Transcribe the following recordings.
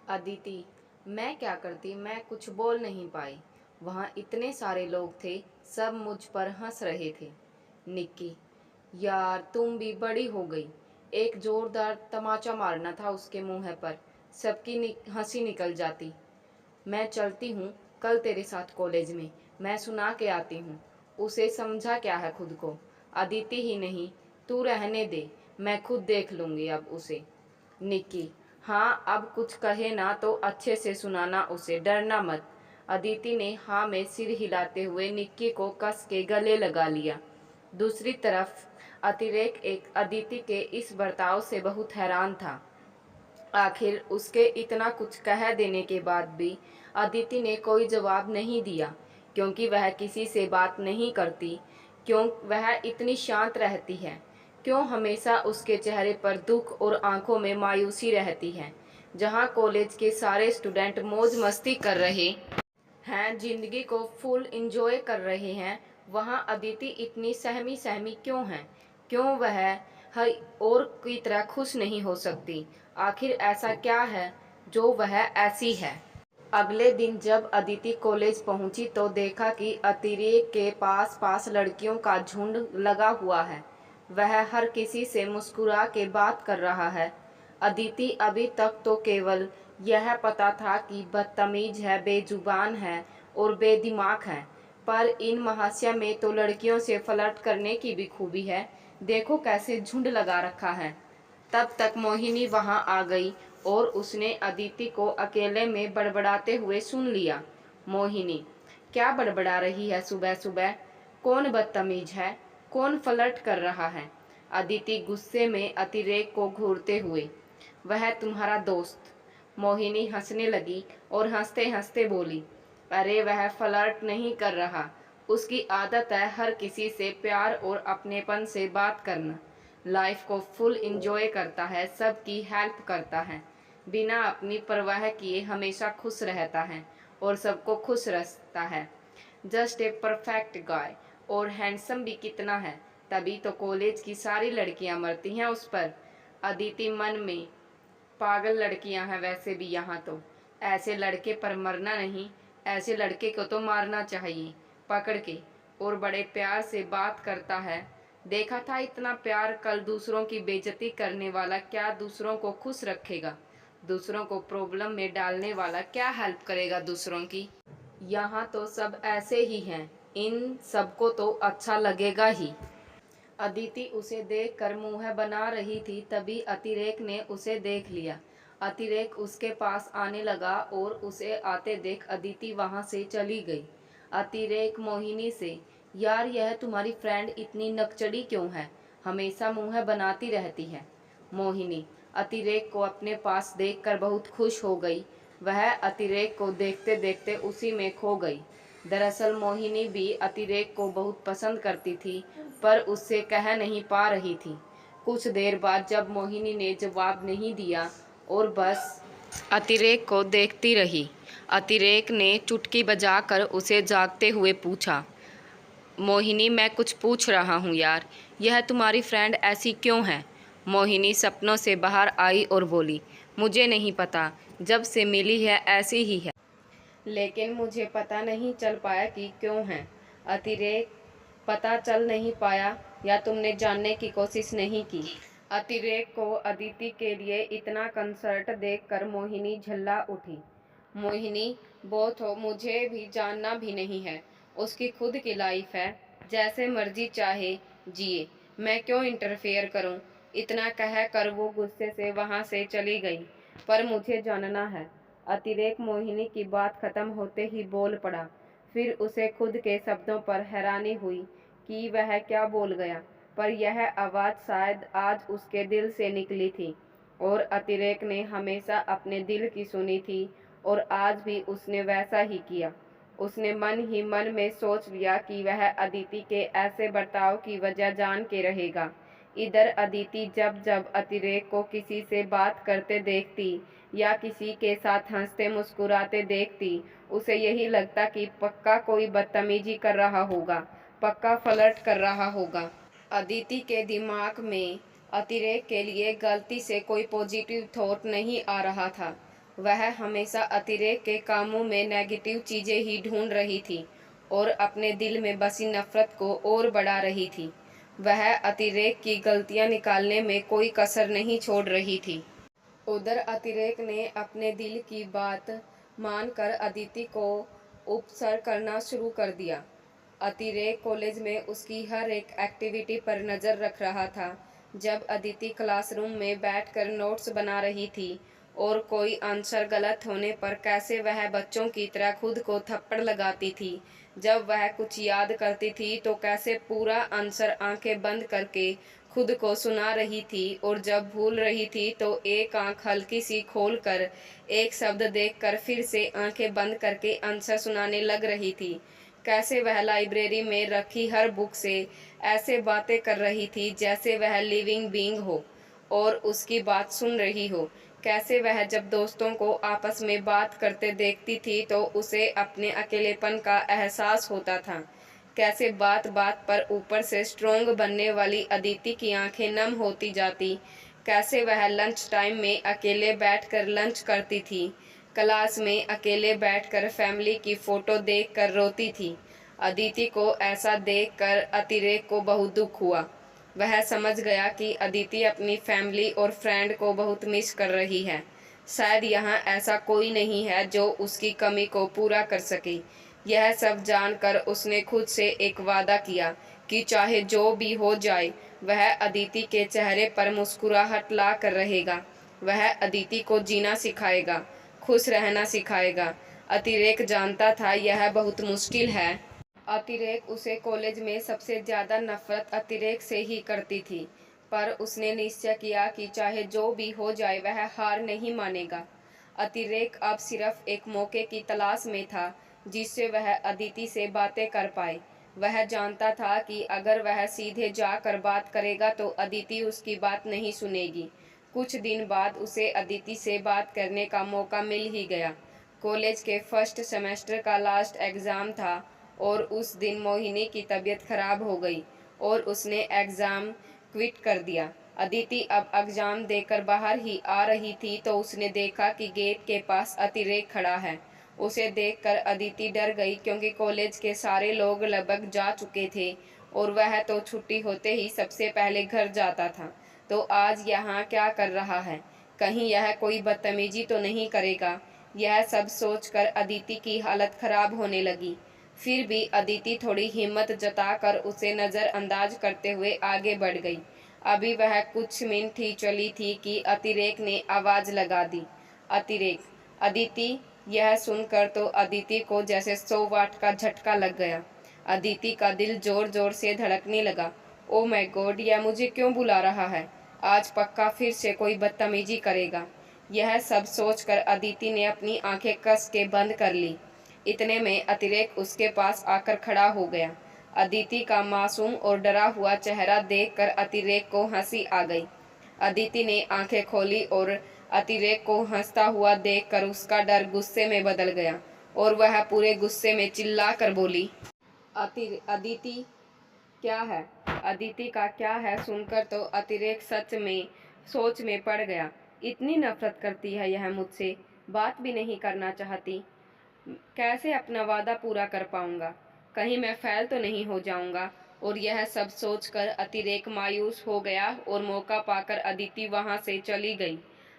अदिति, मैं क्या करती, मैं कुछ बोल नहीं पाई। वहाँ इतने सारे लोग थे, सब मुझ पर हंस रहे थे। निक्की, यार तुम भी बड़ी हो गई। एक जोरदार तमाचा मारना था उसके मुंह पर, सबकी हंसी निकल जाती। मैं चलती हूँ कल तेरे साथ कॉलेज में, मैं सुना के आती हूँ। उसे समझा क्या है खुद को। अदिति ही नहीं, तू रहने दे, मैं खुद देख लूँगी अब उसे। निक्की, हाँ अब कुछ कहे ना तो अच्छे से सुनाना उसे, डरना मत। अदिति ने हाँ में सिर हिलाते हुए निक्की को कस के गले लगा लिया। दूसरी तरफ अतिरेक एक अदिति के इस बर्ताव से बहुत हैरान था। आखिर उसके इतना कुछ कह देने के बाद भी अदिति ने कोई जवाब नहीं दिया, क्योंकि वह किसी से बात नहीं करती। क्यों वह इतनी शांत रहती है? क्यों हमेशा उसके चेहरे पर दुख और आंखों में मायूसी रहती है? जहाँ कॉलेज के सारे स्टूडेंट मौज मस्ती कर रहे हैं, जिंदगी को फुल इंजॉय कर रहे हैं, वहाँ अदिति इतनी सहमी सहमी क्यों है? क्यों वह हर और की तरह खुश नहीं हो सकती? आखिर ऐसा क्या है जो वह ऐसी है? अगले दिन जब अदिति कॉलेज पहुंची तो देखा कि अतिरेक के पास पास लड़कियों का झुंड लगा हुआ है। वह हर किसी से मुस्कुरा के बात कर रहा है। अदिति अभी तक तो केवल यह पता था कि बदतमीज है, बेजुबान है और बेदिमाग है, पर इन महाशय में तो लड़कियों से फ्लर्ट करने की भी खूबी है। देखो कैसे झुंड लगा रखा है। तब तक मोहिनी वहां आ गई और उसने अदिति को अकेले में बड़बड़ाते हुए सुन लिया। मोहिनी, क्या बड़बड़ा रही है सुबह सुबह? कौन बदतमीज है? कौन फ्लर्ट कर रहा है? अदिति गुस्से में अतिरेक को घूरते हुए। वह तुम्हारा दोस्त। मोहिनी हंसने लगी और हंसते हंसते बोली, अरे वह फ्लर्ट नहीं कर रहा, उसकी आदत है हर किसी से प्यार और अपनेपन से बात करना। लाइफ को फुल इंजॉय करता है, सबकी हेल्प करता है, बिना अपनी परवाह किए हमेशा खुश रहता है और सबको खुश रखता है। Just a perfect guy. और हैंडसम भी कितना है, तभी तो कॉलेज की सारी लड़कियां मरती हैं उस पर। अदिति मन में, पागल लड़कियां हैं वैसे भी यहाँ तो। ऐसे लड़के पर मरना नहीं, ऐसे लड़के को तो मारना चाहिए पकड़ के। और बड़े प्यार से बात करता है। देखा था इतना प्यार, कल दूसरों की बेइज्जती करने वाला क्या दूसरों को खुश रखेगा? दूसरों को प्रॉब्लम में डालने वाला क्या हेल्प करेगा दूसरों की? यहाँ तो सब ऐसे ही हैं, इन सबको तो अच्छा लगेगा ही। अदिति उसे देखकर मुंह बना रही थी, तभी अतिरेक ने उसे देख लिया। अतिरेक उसके पास आने लगा और उसे आते देख अदिति वहां से चली गई। अतिरेक मोहिनी से, यार यह तुम्हारी फ्रेंड इतनी नकचड़ी क्यों है? हमेशा मुंह बनाती रहती है। मोहिनी अतिरेक को अपने पास देखकर बहुत खुश हो गई। वह अतिरेक को देखते देखते उसी में खो गई। दरअसल मोहिनी भी अतिरेक को बहुत पसंद करती थी, पर उससे कह नहीं पा रही थी। कुछ देर बाद जब मोहिनी ने जवाब नहीं दिया और बस अतिरेक को देखती रही, अतिरेक ने चुटकी बजाकर उसे जागते हुए पूछा, मोहिनी मैं कुछ पूछ रहा हूँ यार, यह तुम्हारी फ्रेंड ऐसी क्यों है? मोहिनी सपनों से बाहर आई और बोली, मुझे नहीं पता, जब से मिली है ऐसी ही है, लेकिन मुझे पता नहीं चल पाया कि क्यों है। अतिरेक, पता चल नहीं पाया या तुमने जानने की कोशिश नहीं की? अतिरेक को अदिति के लिए इतना कंसर्ट देखकर मोहिनी झल्ला उठी। मोहिनी, बहुत हो, मुझे भी जानना भी नहीं है, उसकी खुद की लाइफ है, जैसे मर्जी चाहे जिए, मैं क्यों इंटरफेयर करूं? इतना कह कर वो गुस्से से वहां से चली गई। पर मुझे जानना है। अतिरेक मोहिनी की बात खत्म होते ही बोल पड़ा। फिर उसे खुद के शब्दों पर हैरानी हुई कि वह क्या बोल गया, पर यह आवाज़ शायद आज उसके दिल से निकली थी। और अतिरेक ने हमेशा अपने दिल की सुनी थी और आज भी उसने वैसा ही किया। उसने मन ही मन में सोच लिया कि वह अदिति के ऐसे बर्ताव की वजह जान के रहेगा। इधर अदिति जब जब अतिरेक को किसी से बात करते देखती या किसी के साथ हंसते मुस्कुराते देखती, उसे यही लगता कि पक्का कोई बदतमीजी कर रहा होगा, पक्का फ्लर्ट कर रहा होगा। अदिति के दिमाग में अतिरेक के लिए गलती से कोई पॉजिटिव थॉट नहीं आ रहा था। वह हमेशा अतिरेक के कामों में नेगेटिव चीजें ही ढूंढ रही थी और अपने दिल में बसी नफरत को और बढ़ा रही थी। वह अतिरेक की गलतियां निकालने में कोई कसर नहीं छोड़ रही थी। उधर अतिरेक ने अपने दिल की बात मानकर अदिति को उपसर करना शुरू कर दिया। अतिरेक कॉलेज में उसकी हर एक एक्टिविटी पर नज़र रख रहा था। जब अदिति क्लासरूम में बैठकर नोट्स बना रही थी और कोई आंसर गलत होने पर कैसे वह बच्चों की तरह खुद को थप्पड़ लगाती थी, जब वह कुछ याद करती थी तो कैसे पूरा आंसर आंखें बंद करके खुद को सुना रही थी, और जब भूल रही थी तो एक आंख हल्की सी खोलकर एक शब्द देखकर फिर से आंखें बंद करके आंसर सुनाने लग रही थी। कैसे वह लाइब्रेरी में रखी हर बुक से ऐसे बातें कर रही थी जैसे वह लिविंग बीइंग हो और उसकी बात सुन रही हो। कैसे वह जब दोस्तों को आपस में बात करते देखती थी तो उसे अपने अकेलेपन का एहसास होता था। कैसे बात बात पर ऊपर से स्ट्रोंग बनने वाली अदिति की आंखें नम होती जाती। कैसे वह लंच टाइम में अकेले बैठकर लंच करती थी, क्लास में अकेले बैठकर फैमिली की फोटो देखकर रोती थी। अदिति को ऐसा देखकर अतिरेक को बहुत दुख हुआ। वह समझ गया कि अदिति अपनी फैमिली और फ्रेंड को बहुत मिस कर रही है। शायद यहाँ ऐसा कोई नहीं है जो उसकी कमी को पूरा कर सके। यह सब जानकर उसने खुद से एक वादा किया कि चाहे जो भी हो जाए वह अदिति के चेहरे पर मुस्कुराहट ला कर रहेगा। वह अदिति को जीना सिखाएगा, खुश रहना सिखाएगा। अतिरेक जानता था यह बहुत मुश्किल है। अतिरेक उसे कॉलेज में सबसे ज्यादा नफरत अतिरेक से ही करती थी, पर उसने निश्चय किया कि चाहे जो भी हो जाए वह हार नहीं मानेगा। अतिरेक अब सिर्फ एक मौके की तलाश में था जिससे वह अदिति से बातें कर पाए। वह जानता था कि अगर वह सीधे जाकर बात करेगा तो अदिति उसकी बात नहीं सुनेगी। कुछ दिन बाद उसे अदिति से बात करने का मौका मिल ही गया। कॉलेज के फर्स्ट सेमेस्टर का लास्ट एग्ज़ाम था और उस दिन मोहिनी की तबीयत खराब हो गई और उसने एग्ज़ाम क्विट कर दिया। अदिति अब एग्ज़ाम देकर बाहर ही आ रही थी तो उसने देखा कि गेट के पास अतिरेक खड़ा है। उसे देखकर अदिति डर गई क्योंकि कॉलेज के सारे लोग लगभग जा चुके थे और वह तो छुट्टी होते ही सबसे पहले घर जाता था। तो आज यहाँ क्या कर रहा है? कहीं यह कोई बदतमीजी तो नहीं करेगा? यह सब सोचकर अदिति की हालत खराब होने लगी। फिर भी अदिति थोड़ी हिम्मत जताकर उसे नज़रअंदाज करते हुए आगे बढ़ गई। अभी वह कुछ मिनट ही चली थी कि अतिरेक ने आवाज़ लगा दी, अतिरेक। अदिति। यह सुनकर तो अदिति को जैसे 100 वाट का झटका लग गया। अदिति का दिल जोर जोर से धड़कने लगा। ओ माय गॉड, यह मुझे क्यों बुला रहा है? आज पक्का फिर से कोई बदतमीजी करेगा। यह सब सोचकर अदिति ने अपनी आंखें कस के बंद कर ली। इतने में अतिरेक उसके पास आकर खड़ा हो गया। अदिति का मासूम और डरा हुआ चेहरा देखकर अतिरेक को हंसी आ गई। अदिति ने आंखें खोली और अतिरेक को हंसता हुआ देखकर उसका डर गुस्से में बदल गया और वह पूरे गुस्से में चिल्लाकर बोली, अदिति क्या है? अदिति का क्या है सुनकर तो अतिरेक सच में सोच में पड़ गया। इतनी नफरत करती है यह मुझसे, बात भी नहीं करना चाहती। कैसे अपना वादा पूरा कर पाऊंगा? कहीं मैं फेल तो नहीं हो जाऊंगा? और यह सब सोचकर अतिरेक मायूस हो गया और मौका पाकर अदिति वहां से चली गई।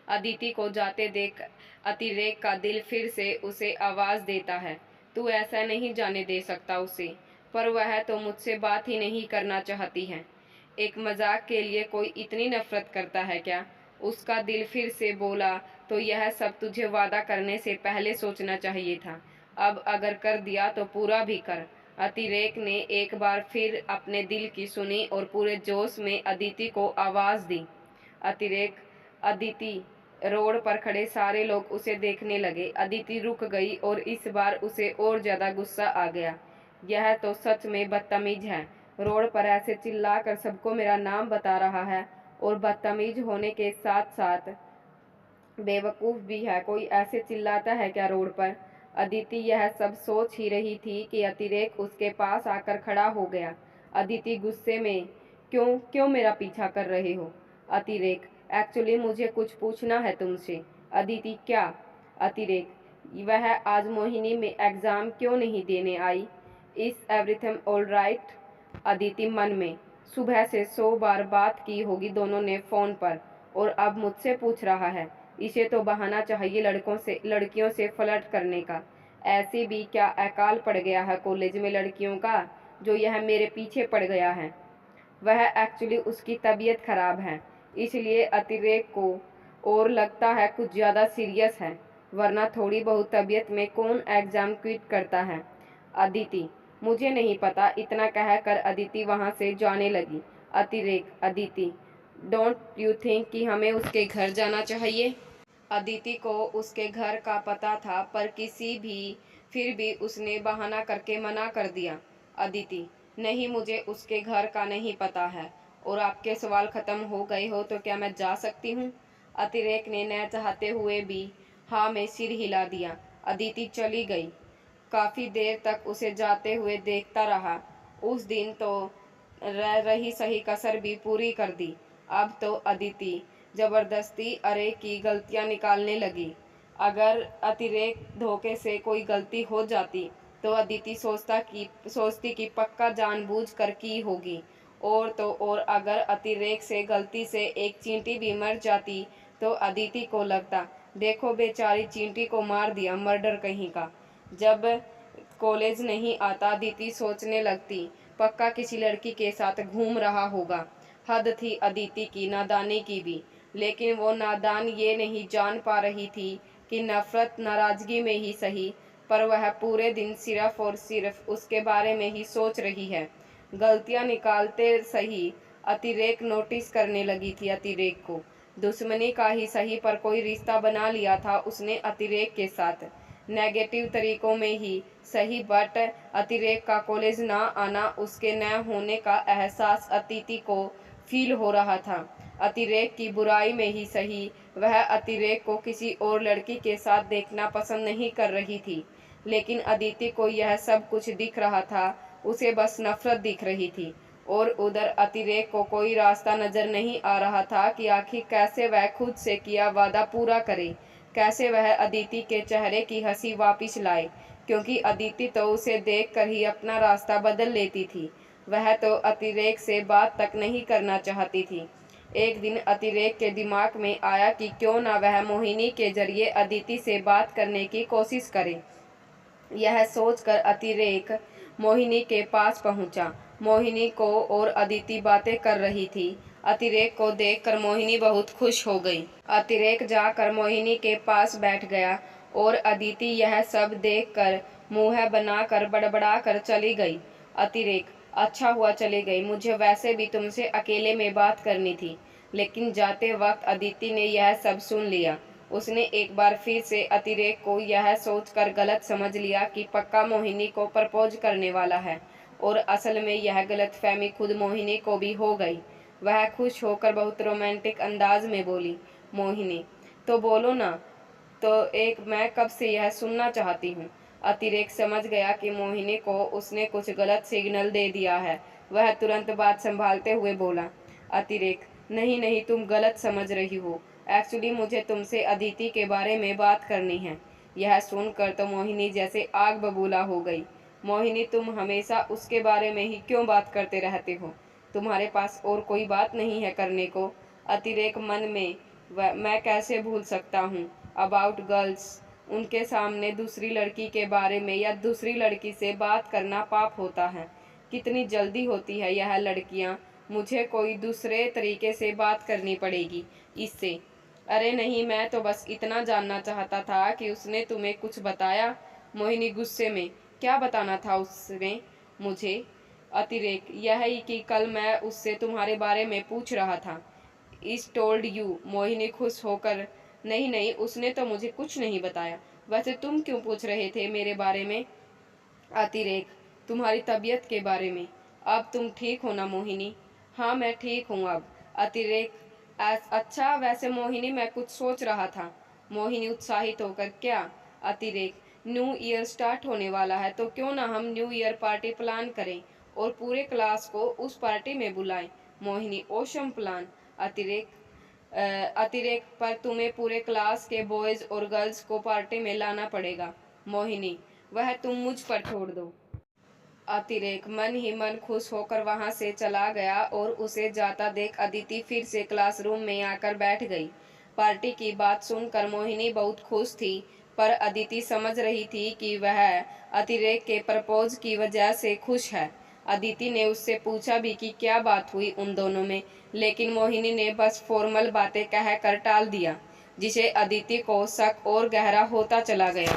अदिति को जाते देख अतिरेक का दिल फिर से उसे आवाज देता है, तू ऐसा नहीं जाने दे सकता उसे। पर वह तो मुझसे बात ही नहीं करना चाहती है। एक मजाक के लिए कोई इतनी नफरत करता है क्या? उसका दिल फिर से बोला, तो यह सब तुझे वादा करने से पहले सोचना चाहिए था। अब अगर कर दिया तो पूरा भी कर। अतिरेक ने एक बार फिर अपने दिल की सुनी और पूरे जोश में अदिति को आवाज दी, अतिरेक। अदिति। रोड पर खड़े सारे लोग उसे देखने लगे। अदिति रुक गई और इस बार उसे और ज्यादा गुस्सा आ गया। यह तो सच में बदतमीज है। रोड पर ऐसे चिल्लाकर सबको मेरा नाम बता रहा है और बदतमीज होने के साथ साथ बेवकूफ भी है। कोई ऐसे चिल्लाता है क्या रोड पर? अदिति यह सब सोच ही रही थी कि अतिरेक उसके पास आकर खड़ा हो गया। अदिति गुस्से में, क्यों क्यों मेरा पीछा कर रहे हो? अतिरेक, एक्चुअली मुझे कुछ पूछना है तुमसे। अदिति, क्या? अतिरेक, वह आज मोहिनी में एग्जाम क्यों नहीं देने आई? Is everything all right? Aditi मन में, सुबह से 100 बार बात की होगी दोनों ने फोन पर, और अब मुझसे पूछ रहा है। इसे तो बहाना चाहिए लड़कियों से फ्लर्ट करने का। ऐसे भी क्या अकाल पड़ गया है कॉलेज में लड़कियों का, जो यह मेरे पीछे पड़ गया है? वह एक्चुअली उसकी तबीयत खराब है, इसलिए अतिरेक को और लगता है कुछ ज़्यादा सीरियस है, वरना थोड़ी बहुत तबीयत में कौन एग्ज़ाम क्विट करता है। अदिति, मुझे नहीं पता, इतना कहकर अदिति वहाँ से जाने लगी। अतिरेक, अदिति, डोंट यू थिंक कि हमें उसके घर जाना चाहिए? अदिति को उसके घर का पता था, पर फिर भी उसने बहाना करके मना कर दिया। अदिति, नहीं, मुझे उसके घर का नहीं पता है। और आपके सवाल खत्म हो गए हो तो क्या मैं जा सकती हूँ? अतिरेक ने न चाहते हुए भी हाँ में सिर हिला दिया। अदिति चली गई। काफी देर तक उसे जाते हुए देखता रहा। उस दिन तो रह रही सही कसर भी पूरी कर दी। अब तो अदिति जबरदस्ती अरे की गलतियां निकालने लगी। अगर अतिरेक धोखे से कोई गलती हो जाती तो अदिति सोचती कि पक्का जानबूझकर की होगी। और तो और अगर अतिरेक से गलती से एक चींटी भी मर जाती तो अदिति को लगता, देखो बेचारी चींटी को मार दिया, मर्डर कहीं का। जब कॉलेज नहीं आता अदिति सोचने लगती, पक्का किसी लड़की के साथ घूम रहा होगा। हद थी अदिति की नादानी की भी, लेकिन वो नादान ये नहीं जान पा रही थी कि नफरत नाराजगी में ही सही, पर वह पूरे दिन सिर्फ और सिर्फ उसके बारे में ही सोच रही है। गलतियां निकालते सही अतिरेक नोटिस करने लगी थी अतिरेक को। दुश्मनी का ही सही, पर कोई रिश्ता बना लिया था उसने अतिरेक के साथ, नेगेटिव तरीकों में ही सही, बट अतिरेक का कॉलेज ना आना, उसके न होने का एहसास अतिथि को फील हो रहा था। अतिरेक की बुराई में ही सही, वह अतिरेक को किसी और लड़की के साथ देखना पसंद नहीं कर रही थी, लेकिन अदिति को यह सब कुछ दिख रहा था, उसे बस नफरत दिख रही थी। और उधर अतिरेक को कोई रास्ता नजर नहीं आ रहा था कि आखिर कैसे वह खुद से किया वादा पूरा करे, कैसे वह अदिति के चेहरे की हंसी वापिस लाए, क्योंकि अदिति तो उसे देखकर ही अपना रास्ता बदल लेती थी। वह तो अतिरेक से बात तक नहीं करना चाहती थी। एक दिन अतिरेक के दिमाग में आया कि क्यों ना वह मोहिनी के जरिए अदिति से बात करने की कोशिश करे। यह सोचकर अतिरेक मोहिनी के पास पहुंचा। मोहिनी को और अदिति बातें कर रही थी। अतिरेक को देखकर मोहिनी बहुत खुश हो गई। अतिरेक जाकर मोहिनी के पास बैठ गया और अदिति यह सब देखकर मुंह बनाकर बड़बड़ा कर चली गई। अतिरेक, अच्छा हुआ चली गई, मुझे वैसे भी तुमसे अकेले में बात करनी थी। लेकिन जाते वक्त अदिति ने यह सब सुन लिया। उसने एक बार फिर से अतिरेक को यह सोचकर गलत समझ लिया कि पक्का मोहिनी को प्रपोज करने वाला है, और असल में यह गलतफहमी खुद मोहिनी को भी हो गई। वह खुश होकर बहुत रोमांटिक अंदाज में बोली, मोहिनी, तो बोलो ना, तो एक मैं कब से यह सुनना चाहती हूँ। अतिरेक समझ गया कि मोहिनी को उसने कुछ गलत सिग्नल दे दिया है। वह तुरंत बात संभालते हुए बोला, अतिरेक, नहीं नहीं, तुम गलत समझ रही हो। एक्चुअली मुझे तुमसे अदिति के बारे में बात करनी है। यह सुनकर तो मोहिनी जैसे आग बबूला हो गई। मोहिनी, तुम हमेशा उसके बारे में ही क्यों बात करते रहते हो? तुम्हारे पास और कोई बात नहीं है करने को? अतिरेक मन में, मैं कैसे भूल सकता हूँ अबाउट गर्ल्स, उनके सामने दूसरी लड़की के बारे में या दूसरी लड़की से बात करना पाप होता है। कितनी जल्दी होती है यह लड़कियाँ, मुझे कोई दूसरे तरीके से बात करनी पड़ेगी इससे। अरे नहीं, मैं तो बस इतना जानना चाहता था कि उसने तुम्हें कुछ बताया? मोहिनी गुस्से में, क्या बताना था उसने मुझे? अतिरेक, यह ही कि कल मैं उससे तुम्हारे बारे में पूछ रहा था। Is told you? मोहिनी खुश होकर, नहीं नहीं, उसने तो मुझे कुछ नहीं बताया। वैसे तुम क्यों पूछ रहे थे मेरे बारे में? अतिरेक, तुम्हारी तबीयत के बारे में। अब तुम ठीक हो ना मोहिनी? हाँ, मैं ठीक हूँ अब। अतिरेक, अच्छा, वैसे मोहिनी मैं कुछ सोच रहा था। मोहिनी उत्साहित होकर, क्या? अतिरेक, न्यू ईयर स्टार्ट होने वाला है, तो क्यों ना हम न्यू ईयर पार्टी प्लान करें और पूरे क्लास को उस पार्टी में बुलाएं। मोहिनी, ओशम प्लान। अतिरेक, अतिरेक पर तुम्हें पूरे क्लास के बॉयज और गर्ल्स को पार्टी में लाना पड़ेगा। मोहिनी, वह तुम मुझ पर छोड़ दो। अतिरेक मन ही मन खुश होकर वहां से चला गया और उसे जाता देख अदिति फिर से क्लासरूम में आकर बैठ गई। पार्टी की बात सुनकर मोहिनी बहुत खुश थी, पर अदिति समझ रही थी कि वह अतिरेक के प्रपोज की वजह से खुश है। अदिति ने उससे पूछा भी कि क्या बात हुई उन दोनों में, लेकिन मोहिनी ने बस फॉर्मल बातें कहकर टाल दिया, जिसे अदिति को शक और गहरा होता चला गया।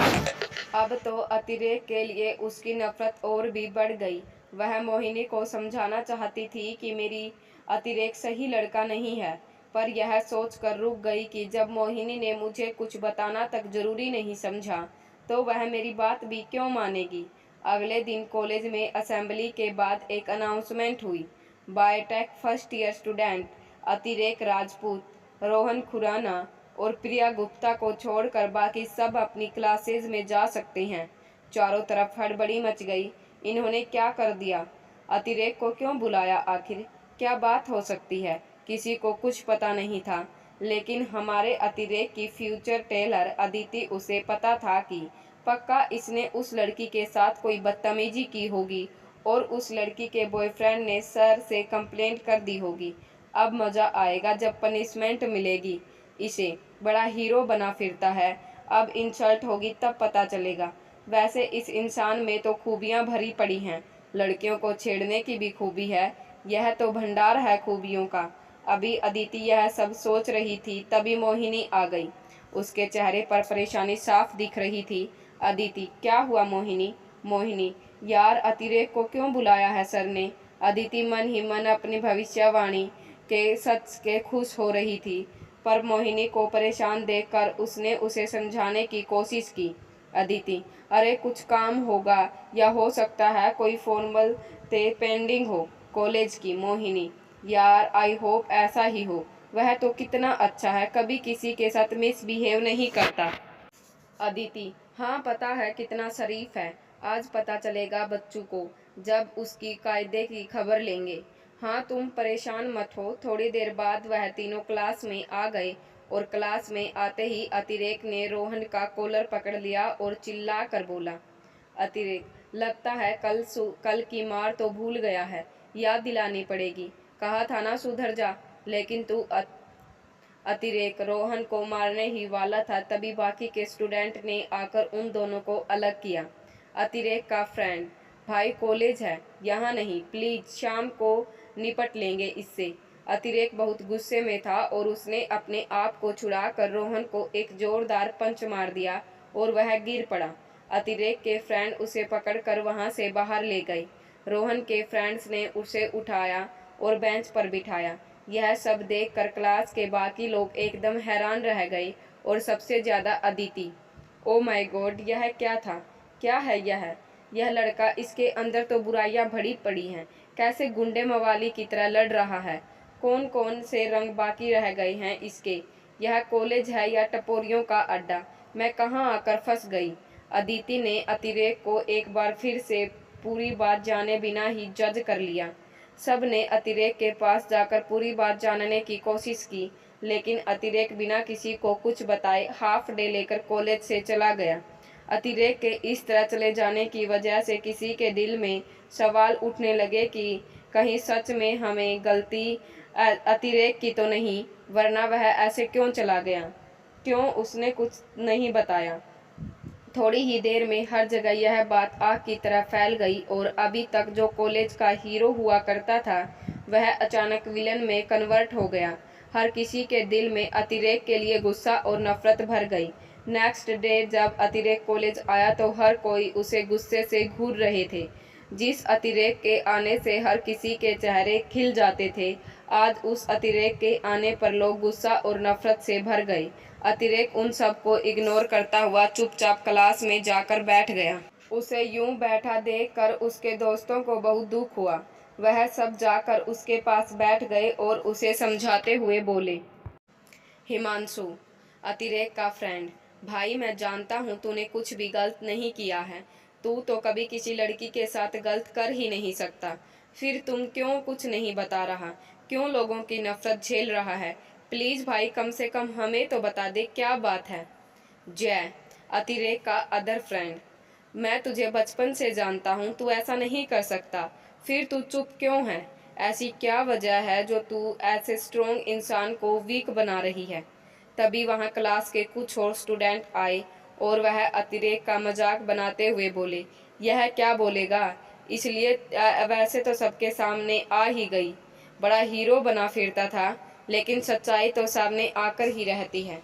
अब तो अतिरेक के लिए उसकी नफरत और भी बढ़ गई। वह मोहिनी को समझाना चाहती थी कि मेरी अतिरेक सही लड़का नहीं है, पर यह सोचकर रुक गई कि जब मोहिनी ने मुझे कुछ बताना तक जरूरी नहीं समझा, तो वह मेरी बात भी क्यों मानेगी। अगले दिन कॉलेज में असेंबली के बाद एक अनाउंसमेंट हुई। बायोटेक फर्स्ट ईयर स्टूडेंट अतिरेक राजपूत, रोहन खुराना और प्रिया गुप्ता को छोड़कर बाकी सब अपनी क्लासेज में जा सकते हैं। चारों तरफ हड़बड़ी मच गई। इन्होंने क्या कर दिया? अतिरेक को क्यों बुलाया? आखिर क्या बात हो सकती है? किसी को कुछ पता नहीं था, लेकिन हमारे अतिरेक की फ्यूचर टेलर अदिति, उसे पता था कि पक्का इसने उस लड़की के साथ कोई बदतमीजी की होगी और उस लड़की के बॉयफ्रेंड ने सर से कंप्लेंट कर दी होगी। अब मजा आएगा जब पनिशमेंट मिलेगी इसे। बड़ा हीरो बना फिरता है, अब इंसल्ट होगी तब पता चलेगा। वैसे इस इंसान में तो खूबियां भरी पड़ी हैं, लड़कियों को छेड़ने की भी खूबी है, यह तो भंडार है खूबियों का। अभी अदिति यह सब सोच रही थी, तभी मोहिनी आ गई। उसके चेहरे पर परेशानी साफ दिख रही थी। अदिति, क्या हुआ मोहिनी? मोहिनी, यार अतिरेक को क्यों बुलाया है सर ने? अदिति मन ही मन अपनी भविष्यवाणी के सच के खुश हो रही थी, पर मोहिनी को परेशान देखकर उसने उसे समझाने की कोशिश की। अदिति, अरे कुछ काम होगा, या हो सकता है कोई फॉर्मल ते पेंडिंग हो कॉलेज की। मोहिनी, यार आई होप ऐसा ही हो, वह तो कितना अच्छा है, कभी किसी के साथ मिसबिहेव नहीं करता। अदिति, हाँ पता है कितना शरीफ है, आज पता चलेगा बच्चों को जब उसकी कायदे की खबर लेंगे। हाँ तुम परेशान मत हो। थोड़ी देर बाद वह तीनों क्लास में आ गए और क्लास में आते ही अतिरेक ने रोहन का कॉलर पकड़ लिया और चिल्ला कर बोला, अतिरेक, लगता है कल की मार तो भूल गया है, याद दिलानी पड़ेगी। कहा था ना सुधर जा, लेकिन तू अतिरेक रोहन को मारने ही वाला था, तभी बाकी के स्टूडेंट ने आकर उन दोनों को अलग किया। अतिरेक का फ्रेंड, भाई कॉलेज है, यहाँ नहीं, प्लीज शाम को निपट लेंगे इससे। अतिरेक बहुत गुस्से में था और उसने अपने आप को छुड़ाकर रोहन को एक जोरदार पंच मार दिया और वह गिर पड़ा। अतिरेक के फ्रेंड उसे पकड़कर वहां से बाहर ले गए। रोहन के फ्रेंड्स ने उसे उठाया और बेंच पर बिठाया। यह सब देखकर क्लास के बाकी लोग एकदम हैरान रह गए और सबसे ज्यादा अदिति। ओ माय गॉड, यह क्या था? क्या है यह लड़का? इसके अंदर तो बुराइयां भरी पड़ी हैं, कैसे गुंडे मवाली की तरह लड़ रहा है। कौन कौन से रंग बाकी रह गए हैं इसके? यह कॉलेज है या टपोरियों का अड्डा? मैं कहाँ आकर फंस गई? अदिति ने अतिरेक को एक बार फिर से पूरी बात जाने बिना ही जज कर लिया। सब ने अतिरेक के पास जाकर पूरी बात जानने की कोशिश की, लेकिन अतिरेक बिना किसी को कुछ बताए हाफ डे लेकर कॉलेज से चला गया। अतिरेक के इस तरह चले जाने की वजह से किसी के दिल में सवाल उठने लगे कि कहीं सच में हमें गलती अतिरेक की तो नहीं, वरना वह ऐसे क्यों चला गया? क्यों उसने कुछ नहीं बताया? थोड़ी ही देर में हर जगह यह बात आग की तरह फैल गई और अभी तक जो कॉलेज का हीरो हुआ करता था, वह अचानक विलन में कन्वर्ट हो गया। हर किसी के दिल में अतिरेक के लिए गुस्सा और नफरत भर गई। नेक्स्ट डे जब अतिरेक कॉलेज आया तो हर कोई उसे गुस्से से घूर रहे थे। जिस अतिरेक के आने से हर किसी के चेहरे खिल जाते थे, आज उस अतिरेक के आने पर लोग गुस्सा और नफरत से भर गए। अतिरेक उन सबको इग्नोर करता हुआ चुपचाप क्लास में जाकर बैठ गया। उसे यूं बैठा देखकर उसके दोस्तों को बहुत दुख हुआ। वह सब जाकर उसके पास बैठ गए और उसे समझाते हुए बोले, हिमांशु, अतिरेक का फ्रेंड, भाई मैं जानता हूँ तूने कुछ भी गलत नहीं किया है, तू तो कभी किसी लड़की के साथ गलत कर ही नहीं सकता, फिर तुम क्यों कुछ नहीं बता रहा? क्यों लोगों की नफरत झेल रहा है? प्लीज भाई, कम से कम हमें तो बता दे क्या बात है। जय, अतिरेक का अदर फ्रेंड। मैं तुझे बचपन से जानता हूँ, तू ऐसा नहीं कर सकता। फिर तू चुप क्यों है? ऐसी क्या वजह है जो तू ऐसे स्ट्रोंग इंसान को वीक बना रही है? तभी वहाँ क्लास के कुछ और स्टूडेंट आए और वह अतिरेक का मजाक बनाते हुए बोले, यह क्या बोलेगा, इसलिए वैसे तो सबके सामने आ ही गई। बड़ा हीरो बना फिरता था, लेकिन सच्चाई तो सामने आकर ही रहती है।